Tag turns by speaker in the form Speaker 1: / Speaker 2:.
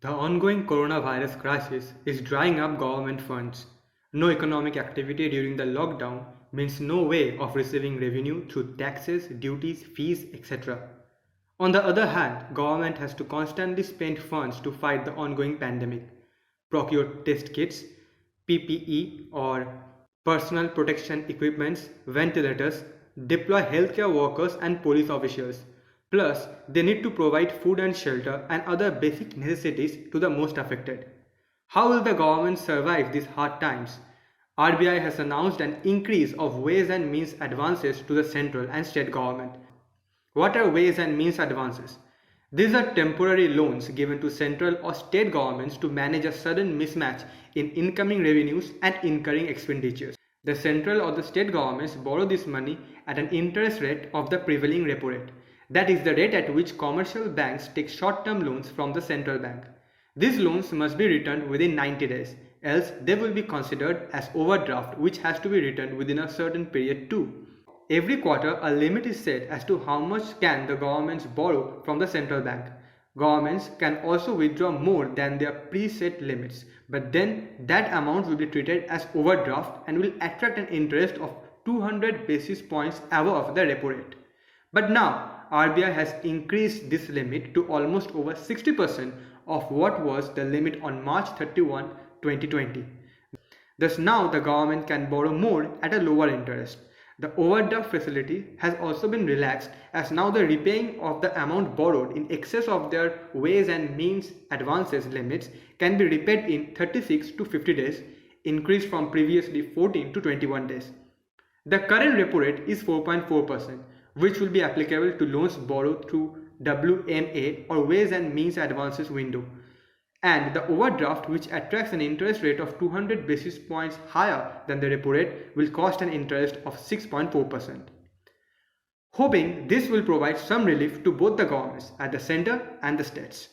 Speaker 1: The ongoing coronavirus crisis is drying up government funds. No economic activity during the lockdown means no way of receiving revenue through taxes, duties, fees, etc. On the other hand, government has to constantly spend funds to fight the ongoing pandemic, procure test kits, PPE or personal protection equipments, ventilators, deploy healthcare workers and police officials. Plus, they need to provide food and shelter and other basic necessities to the most affected. How will the government survive these hard times? RBI has announced an increase of ways and means advances to the central and state government. What are ways and means advances? These are temporary loans given to central or state governments to manage a sudden mismatch in incoming revenues and incurring expenditures. The central or the state governments borrow this money at an interest rate of the prevailing repo rate. That is the rate at which commercial banks take short-term loans from the central bank. These loans must be returned within 90 days, else they will be considered as overdraft which has to be returned within a certain period too. Every quarter, a limit is set as to how much can the governments borrow from the central bank. Governments can also withdraw more than their preset limits, but then that amount will be treated as overdraft and will attract an interest of 200 basis points above the repo rate. But now, RBI has increased this limit to almost over 60% of what was the limit on March 31, 2020. Thus now the government can borrow more at a lower interest. The overdraft facility has also been relaxed as now the repaying of the amount borrowed in excess of their ways and means advances limits can be repaid in 36 to 50 days, increased from previously 14 to 21 days. The current repo rate is 4.4%, which will be applicable to loans borrowed through WMA or ways and means advances window, and the overdraft, which attracts an interest rate of 200 basis points higher than the repo rate, will cost an interest of 6.4%. Hoping this will provide some relief to both the governments at the center and the states.